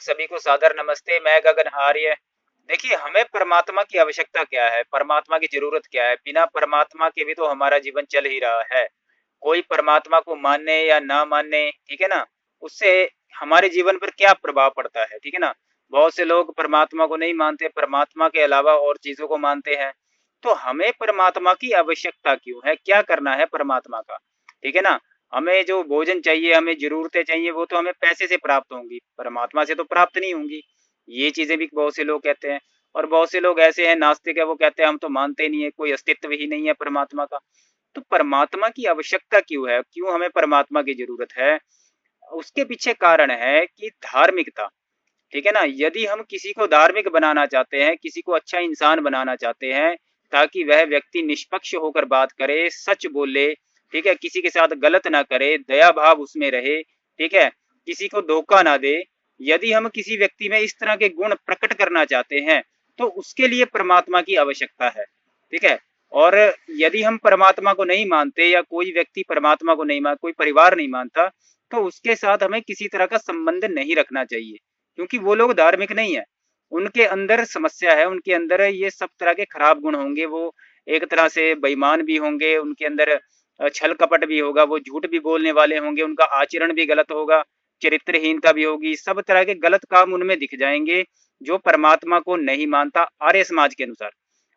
सभी को सादर नमस्ते। मैं गगन आर्य। देखिए, हमें परमात्मा की आवश्यकता क्या है, परमात्मा की जरूरत क्या है। बिना परमात्मा के भी तो हमारा जीवन चल ही रहा है। कोई परमात्मा को मानने या ना मानने, ठीक है ना, उससे हमारे जीवन पर क्या प्रभाव पड़ता है, ठीक है ना। बहुत से लोग परमात्मा को नहीं मानते, परमात्मा के अलावा और चीजों को मानते हैं। तो हमें परमात्मा की आवश्यकता क्यों है, क्या करना है परमात्मा का, ठीक है ना। हमें जो भोजन चाहिए, हमें जरूरतें चाहिए, वो तो हमें पैसे से प्राप्त होंगी, परमात्मा से तो प्राप्त नहीं होंगी। ये चीजें भी बहुत से लोग कहते हैं। और बहुत से लोग ऐसे हैं नास्तिक है, वो कहते हैं हम तो मानते ही नहीं है, कोई अस्तित्व ही नहीं है परमात्मा का। तो परमात्मा की आवश्यकता क्यों है, क्यों हमें परमात्मा की जरूरत है। उसके पीछे कारण है कि धार्मिकता, ठीक है ना। यदि हम किसी को धार्मिक बनाना चाहते हैं, किसी को अच्छा इंसान बनाना चाहते हैं, ताकि वह व्यक्ति निष्पक्ष होकर बात करे, सच बोले, ठीक है, किसी के साथ गलत ना करे, दया भाव उसमें रहे, ठीक है, किसी को धोखा ना दे। यदि हम किसी व्यक्ति में इस तरह के गुण प्रकट करना चाहते हैं, तो उसके लिए परमात्मा की आवश्यकता है, ठीक है। और यदि हम परमात्मा को नहीं मानते, या कोई व्यक्ति परमात्मा को नहीं मान, कोई परिवार नहीं मानता, तो उसके साथ हमें किसी तरह का संबंध नहीं रखना चाहिए, क्योंकि वो लोग धार्मिक नहीं है। उनके अंदर समस्या है, उनके अंदर ये सब तरह के खराब गुण होंगे। वो एक तरह से बेईमान भी होंगे, उनके अंदर छल कपट भी होगा, वो झूठ भी बोलने वाले होंगे, उनका आचरण भी गलत होगा, चरित्रहीनता भी होगी, सब तरह के गलत काम उनमें दिख जाएंगे, जो परमात्मा को नहीं मानता। आर्य समाज के अनुसार,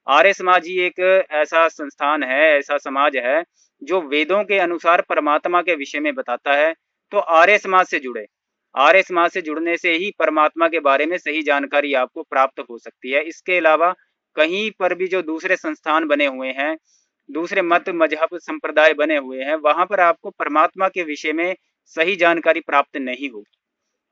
आर्य समाज ही एक ऐसा संस्थान है, ऐसा समाज है, जो वेदों के अनुसार परमात्मा के विषय में बताता है। तो आर्य समाज से जुड़े, आर्य समाज से जुड़ने से ही परमात्मा के बारे में सही जानकारी आपको प्राप्त हो सकती है। इसके अलावा कहीं पर भी जो दूसरे संस्थान बने हुए हैं, दूसरे मत मजहब संप्रदाय बने हुए हैं, वहां पर आपको परमात्मा के विषय में सही जानकारी प्राप्त नहीं होगी,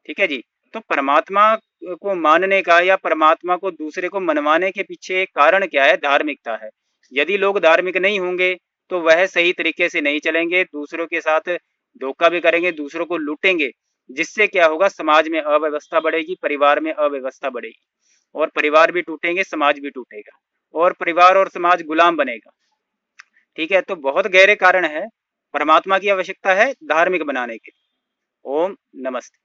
ठीक है जी। तो परमात्मा को मानने का या परमात्मा को दूसरे को मनवाने के पीछे कारण क्या है, धार्मिकता है। यदि लोग धार्मिक नहीं होंगे, तो वह सही तरीके से नहीं चलेंगे, दूसरों के साथ धोखा भी करेंगे, दूसरों को लूटेंगे, जिससे क्या होगा, समाज में अव्यवस्था बढ़ेगी, परिवार में अव्यवस्था बढ़ेगी, और परिवार भी टूटेंगे, समाज भी टूटेगा, और परिवार और समाज गुलाम बनेगा, ठीक है। तो बहुत गहरे कारण है, परमात्मा की आवश्यकता है धार्मिक बनाने के लिए। ओम नमस्ते।